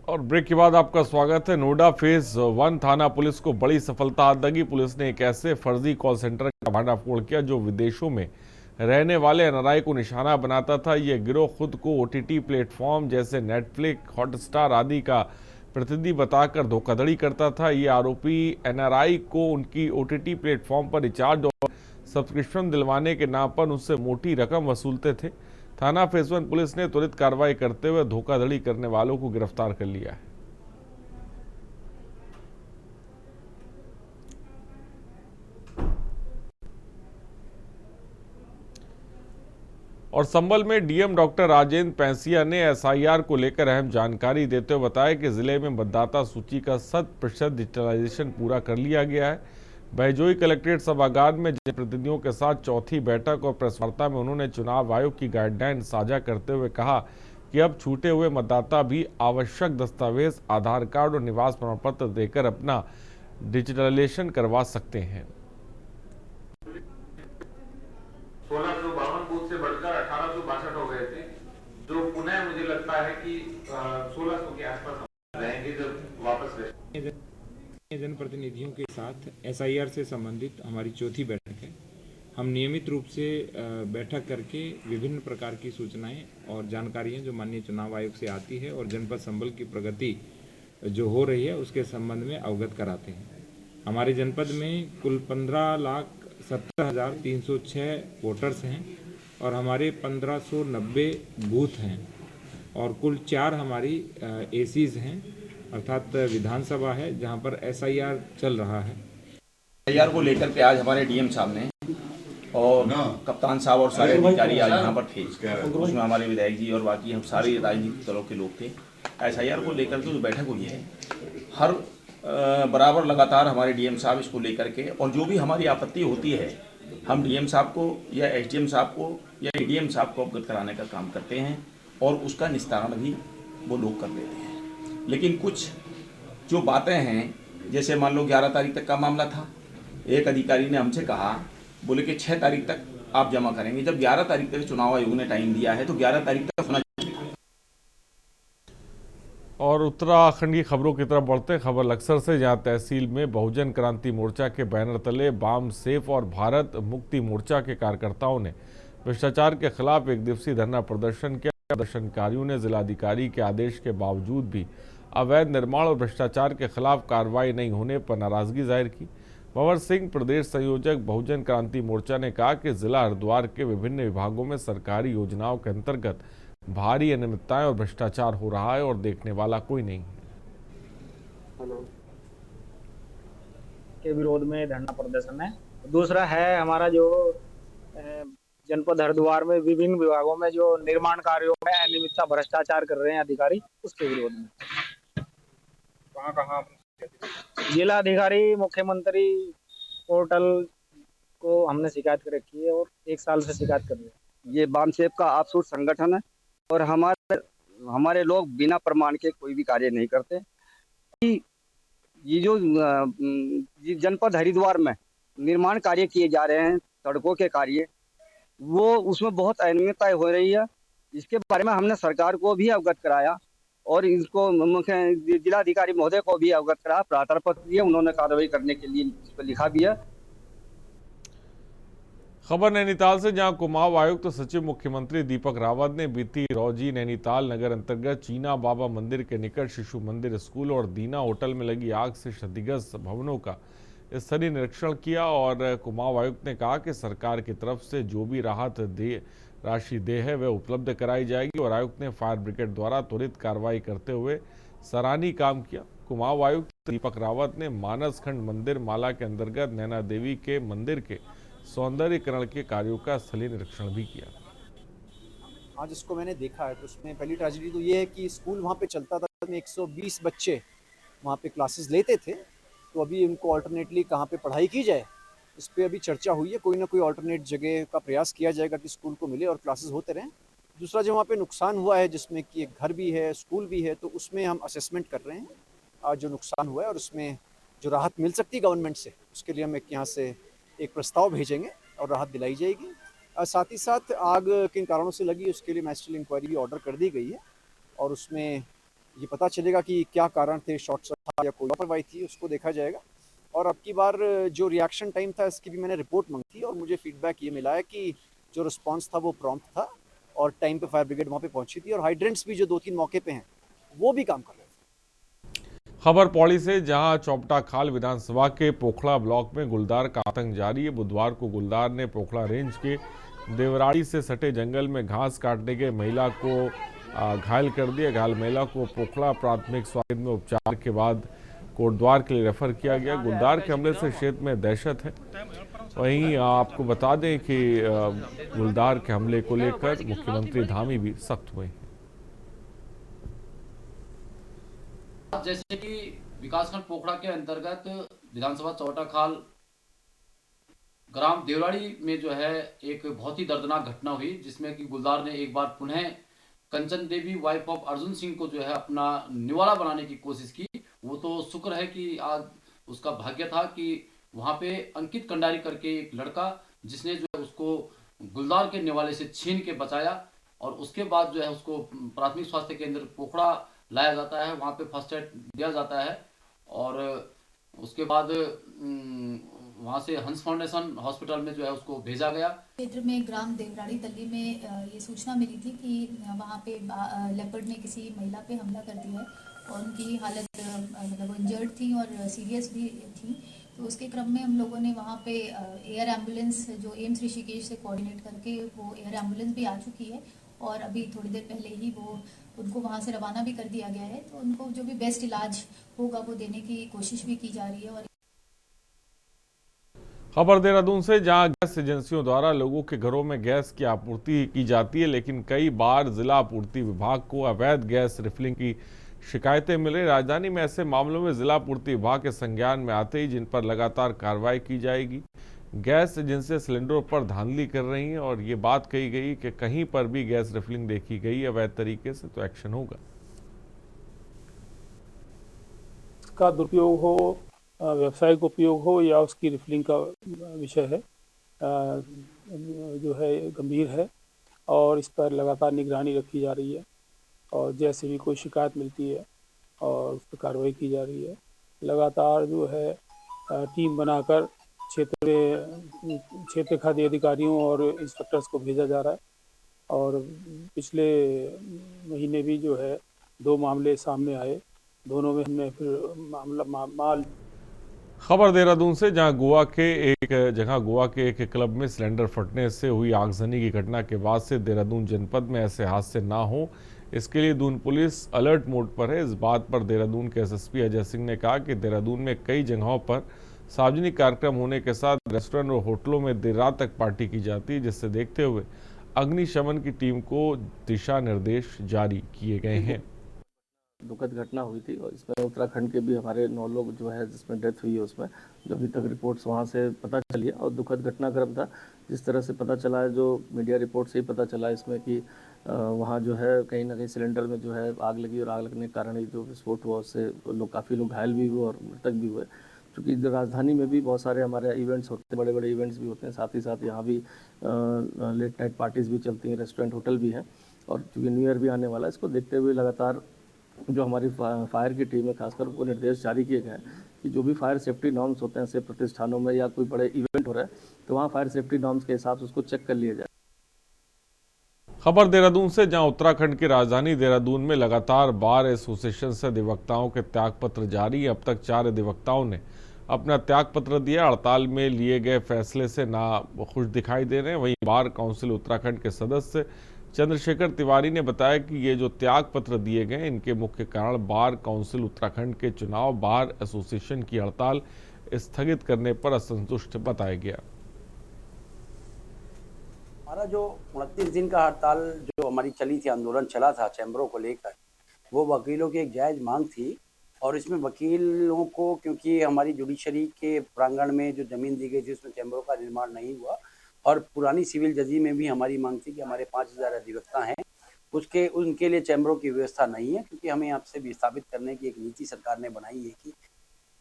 और ब्रेक के बाद आपका स्वागत है। नोएडा फेज 1 थाना पुलिस को बड़ी सफलता हाथ लगी। पुलिस ने एक ऐसे फर्जी कॉल सेंटर का भंडाफोड़ किया जो विदेशों में रहने वाले एनआरआई को निशाना बनाता था। यह गिरोह खुद को ओटीटी प्लेटफॉर्म जैसे नेटफ्लिक्स, हॉटस्टार आदि का प्रतिनिधि बताकर धोखाधड़ी करता था। ये आरोपी एनआरआई को उनकी ओटीटी प्लेटफॉर्म पर रिचार्ज और सब्सक्रिप्शन दिलवाने के नाम पर उनसे मोटी रकम वसूलते थे। थाना फेज 1 पुलिस ने त्वरित कार्रवाई करते हुए धोखाधड़ी करने वालों को गिरफ्तार कर लिया है। और संभल में डीएम डॉक्टर राजेंद्र पैंसिया ने एसआईआर को लेकर अहम जानकारी देते हुए बताया कि जिले में मतदाता सूची का 100% डिजिटलाइजेशन पूरा कर लिया गया है। बहजोई कलेक्ट्रेट सभागार में जनप्रतिनिधियों के साथ चौथी बैठक और प्रेस वार्ता में उन्होंने चुनाव आयोग की गाइडलाइन साझा करते हुए कहा कि अब छूटे हुए मतदाता भी आवश्यक दस्तावेज, आधार कार्ड और निवास प्रमाण पत्र देकर अपना डिजिटलाइजेशन करवा सकते हैं। 1652 बूथ से बढ़कर 1862 हो गए थे, जो पुनः मुझे लगता है कि 1600 के आसपास रहेंगे जब वापस रहे। जनप्रतिनिधियों के साथ एसआईआर से संबंधित हमारी चौथी बैठक है। हम नियमित रूप से बैठक करके विभिन्न प्रकार की सूचनाएं और जानकारियां जो माननीय चुनाव आयोग से आती है और जनपद संभल की प्रगति जो हो रही है उसके संबंध में अवगत कराते हैं। हमारे जनपद में कुल 15,70,306 वोटर्स हैं और हमारे 1590 बूथ हैं और कुल 4 हमारी एसीज हैं, अर्थात विधानसभा है जहां पर एसआईआर चल रहा है। एसआईआर को लेकर के आज हमारे डीएम साहब ने और कप्तान साहब और सारे अधिकारी आज यहाँ पर थे। उसमें हमारे विधायक जी और बाकी हम सारे राजनीतिक दलों के लोग थे। एसआईआर को लेकर के जो बैठक हुई है, हर बराबर लगातार हमारे डीएम साहब इसको लेकर के और जो भी हमारी आपत्ति होती है हम डीएम साहब को या एसडीएम साहब को या एडीएम साहब को अवगत कराने का काम करते हैं और उसका निस्तारण भी वो लोग कर देते हैं। लेकिन कुछ जो बातें हैं, जैसे मान लो 11 तारीख तक का मामला था, एक अधिकारी ने हमसे कहा, बोले कि 6 तारीख तक आप जमा करेंगे। जब 11 तारीख तक चुनाव आयोग ने टाइम दिया है तो 11 तारीख तक होना चाहिए। और उत्तराखंड की खबरों की तरफ बढ़ते खबर लक्सर से, जहां तहसील में बहुजन क्रांति मोर्चा के बैनर तले बाम सेफ और भारत मुक्ति मोर्चा के कार्यकर्ताओं ने भ्रष्टाचार के खिलाफ एक दिवसीय धरना प्रदर्शन किया। प्रदर्शनकारियों ने जिलाधिकारी के आदेश के बावजूद भी अवैध निर्माण और भ्रष्टाचार के खिलाफ कार्रवाई नहीं होने पर नाराजगी जाहिर की। भंवर सिंह, प्रदेश संयोजक बहुजन क्रांति मोर्चा, ने कहा कि जिला हरिद्वार के विभिन्न विभागों में सरकारी योजनाओं के अंतर्गत भारी अनियमितताएं और भ्रष्टाचार हो रहा है और देखने वाला कोई नहीं है। के विरोध में धरना प्रदर्शन है। दूसरा है हमारा जो जनपद हरिद्वार में विभिन्न विभागों में जो निर्माण कार्यों में अनियमितता, भ्रष्टाचार कर रहे हैं अधिकारी, उसके विरोध में। कहाँ जिला अधिकारी, मुख्यमंत्री पोर्टल को हमने शिकायत कर रखी है और 1 साल से शिकायत कर रहे हैं। ये बामसेफ का ऑफशूट संगठन है और हमारे लोग बिना प्रमाण के कोई भी कार्य नहीं करते। ये जो जनपद हरिद्वार में निर्माण कार्य किए जा रहे हैं, सड़कों के कार्य, वो उसमें बहुत अनियमितताएं हो रही है। इसके बारे में हमने सरकार को भी अवगत कराया और इसको मुख्य जिलाधिकारी महोदय को भी अवगत कराया, प्रार्थना पत्र दिए, उन्होंने कार्रवाई करने के लिए इस पर लिखा भी है। खबर नैनीताल से, जहां कुमाऊं आयुक्त तो सचिव मुख्यमंत्री दीपक रावत ने बीती रौजी नैनीताल नगर अंतर्गत चीना बाबा मंदिर के निकट शिशु मंदिर स्कूल और दीना होटल में लगी आग से क्षतिग्रस्त भवनों का स्थलीय निरीक्षण किया। और कुमाऊं आयुक्त ने कहा कि सरकार की तरफ से जो भी राहत राशि दे है वह उपलब्ध कराई जाएगी। और आयुक्त ने फायर ब्रिगेड द्वारा त्वरित कार्रवाई करते हुए सराहनीय काम किया। कुमाऊं आयुक्त दीपक रावत ने मानस खंड मंदिर माला के अंतर्गत नैना देवी के मंदिर के सौंदर्यीकरण के कार्यों का स्थलीय निरीक्षण भी किया। आज इसको मैंने देखा है तो उसमें पहली ट्रेजेडी तो ये है कि स्कूल वहाँ पे चलता था, 120 बच्चे वहाँ पे क्लासेस लेते थे, तो अभी उनको अल्टरनेटली कहाँ पे पढ़ाई की जाए, इस पर अभी चर्चा हुई है। कोई ना कोई अल्टरनेट जगह का प्रयास किया जाएगा कि स्कूल को मिले और क्लासेस होते रहें। दूसरा, जो वहाँ पे नुकसान हुआ है जिसमें कि एक घर भी है, स्कूल भी है, तो उसमें हम असेसमेंट कर रहे हैं जो नुकसान हुआ है और उसमें जो राहत मिल सकती है गवर्नमेंट से, उसके लिए हम एक यहाँ से एक प्रस्ताव भेजेंगे और राहत दिलाई जाएगी। साथ ही साथ आग किन कारणों से लगी उसके लिए मैजिस्ट्रियल इंक्वायरी भी ऑर्डर कर दी गई है और उसमें ये पता चलेगा कि क्या कारण थे, शॉर्ट सर्किट था या कोई लापरवाही थी, उसको देखा जाएगा। और अब की बार जो रिएक्शन टाइम था इसकी भी मैंने रिपोर्ट मांगी थी और मुझे फीडबैक ये मिला है कि जो रिस्पांस था वो प्रॉम्प्ट था और टाइम पे फायर ब्रिगेड वहाँ पे पहुंची थी और हाइड्रेंट्स भी जो 2-3 मौके पे हैं वो भी काम कर रहे थे। खबर पौड़ी से, जहां चौपटा खाल विधानसभा के पोखड़ा ब्लॉक में गुलदार का आतंक जारी है। बुधवार को गुलदार ने पोखड़ा रेंज के देवराड़ी से सटे जंगल में घास काटने गए महिला को घायल कर दिया। घायल महिला को पोखड़ा प्राथमिक स्वास्थ्य में उपचार के बाद कोटद्वार के लिए रेफर किया गया। गुलदार के हमले से क्षेत्र में दहशत है। वहीं आपको बता दें कि गुलदार के हमले को लेकर मुख्यमंत्री धामी भी सख्त हुए हैं। जैसे कि विकासखंड पोखड़ा के अंतर्गत विधानसभा चौटा खाल ग्राम देवराड़ी में जो है एक बहुत ही दर्दनाक घटना हुई, जिसमें कि गुलदार ने एक बार पुनः कंचन देवी वाइफ ऑफ अर्जुन सिंह को जो है अपना निवाला बनाने की कोशिश की। वो तो शुक्र है कि आज उसका भाग्य था कि वहां पे अंकित कंडारी करके एक लड़का, जिसने जो है उसको गुलदार के निवाले से छीन के बचाया और उसके बाद जो है उसको प्राथमिक स्वास्थ्य केंद्र पोखड़ा लाया जाता है, वहाँ पे फर्स्ट एड दिया जाता है और उसके बाद वहाँ से हंस फाउंडेशन हॉस्पिटल में जो है उसको भेजा गया। क्षेत्र में ग्राम देवराड़ी तल्ली में ये सूचना मिली थी कि वहाँ पे लेपर्ड ने किसी महिला पे हमला कर दिया है और उनकी हालत मतलब इंजर्ड थी और सीरियस भी थी। तो उसके क्रम में हम लोगों ने वहाँ पे एयर एम्बुलेंस जो एम्स ऋषिकेश से कोऑर्डिनेट करके वो एयर एम्बुलेंस भी आ चुकी है और अभी थोड़ी देर पहले ही वो उनको वहाँ से रवाना भी कर दिया गया है। तो उनको जो भी बेस्ट इलाज होगा वो देने की कोशिश भी की जा रही है। और खबर देहरादून से, जहां गैस एजेंसियों द्वारा लोगों के घरों में गैस की आपूर्ति की जाती है, लेकिन कई बार जिला आपूर्ति विभाग को अवैध गैस रिफिलिंग की शिकायतें मिल रही। राजधानी में ऐसे मामलों में जिला आपूर्ति विभाग के संज्ञान में आते ही जिन पर लगातार कार्रवाई की जाएगी। गैस एजेंसियां सिलेंडरों पर धांधली कर रही हैं और ये बात कही गई कि कहीं पर भी गैस रिफिलिंग देखी गई अवैध तरीके से तो एक्शन होगा। का दुरुपयोग हो, व्यावसायिक उपयोग हो या उसकी रिफिलिंग का विषय है जो है गंभीर है और इस पर लगातार निगरानी रखी जा रही है और जैसे भी कोई शिकायत मिलती है और उस पर कार्रवाई की जा रही है। लगातार जो है टीम बनाकर क्षेत्र खाद्य अधिकारियों और इंस्पेक्टर्स को भेजा जा रहा है और पिछले महीने भी जो है 2 मामले सामने आए, दोनों में हमने फिर माल। खबर देहरादून से, जहां गोवा के एक क्लब में सिलेंडर फटने से हुई आगजनी की घटना के बाद से देहरादून जनपद में ऐसे हादसे ना हो, इसके लिए दून पुलिस अलर्ट मोड पर है। इस बात पर देहरादून के एसएसपी अजय सिंह ने कहा कि देहरादून में कई जगहों पर सार्वजनिक कार्यक्रम होने के साथ रेस्टोरेंट और होटलों में देर रात तक पार्टी की जाती है, जिससे देखते हुए अग्निशमन की टीम को दिशा निर्देश जारी किए गए हैं। दुखद घटना हुई थी और इसमें उत्तराखंड के भी हमारे 9 लोग जो है जिसमें डेथ हुई है, उसमें जो अभी तक रिपोर्ट्स वहाँ से पता चली है और दुखद घटनाक्रम था। जिस तरह से पता चला है, जो मीडिया रिपोर्ट से ही पता चला इसमें कि वहाँ जो है कहीं ना कहीं सिलेंडर में जो है आग लगी और आग लगने के कारण ही जो विस्फोट हुआ उससे काफ़ी लोग घायल भी हुए और मृतक भी हुए। क्योंकि राजधानी में भी बहुत सारे हमारे इवेंट्स होते हैं, बड़े बड़े इवेंट्स भी होते हैं, साथ ही साथ यहाँ भी लेट नाइट पार्टीज़ भी चलती हैं, रेस्टोरेंट होटल भी हैं और चूँकि न्यू ईयर भी आने वाला है, इसको देखते हुए लगातार जो हमारी फायर की टीम है खासकर उनको निर्देश जारी किए गए हैं कि जो भी फायर सेफ्टी नॉर्म्स होते हैं ऐसे प्रतिष्ठानों में या कोई बड़े इवेंट हो रहा है तो वहाँ फायर सेफ्टी नॉर्म्स के हिसाब से उसको चेक कर लिया जाए। खबर देहरादून से, जहां उत्तराखंड की राजधानी देहरादून में लगातार बार एसोसिएशन से अधिवक्ताओं के त्यागपत्र जारी है। अब तक 4 अधिवक्ताओं ने अपना त्यागपत्र दिया। हड़ताल में लिए गए फैसले से ना खुश दिखाई दे रहे हैं। वहीं बार काउंसिल उत्तराखंड के सदस्य चंद्रशेखर तिवारी ने बताया कि ये जो त्याग पत्र दिए गए, इनके मुख्य कारण बार काउंसिल उत्तराखंड के चुनाव, बार एसोसिएशन की हड़ताल स्थगित करने पर असंतुष्ट बताया गया। हमारा जो 29 दिन का हड़ताल जो हमारी चली थी, आंदोलन चला था चैम्बरों को लेकर, वो वकीलों की एक जायज़ मांग थी और इसमें वकीलों को, क्योंकि हमारी जुडिशरी के प्रांगण में जो ज़मीन दी गई थी उसमें चैम्बरों का निर्माण नहीं हुआ और पुरानी सिविल जजी में भी हमारी मांग थी कि हमारे 5000 अधिवक्ता हैं, उनके लिए चैम्बरों की व्यवस्था नहीं है, क्योंकि हमें आपसे विस्थापित करने की एक नीति सरकार ने बनाई है कि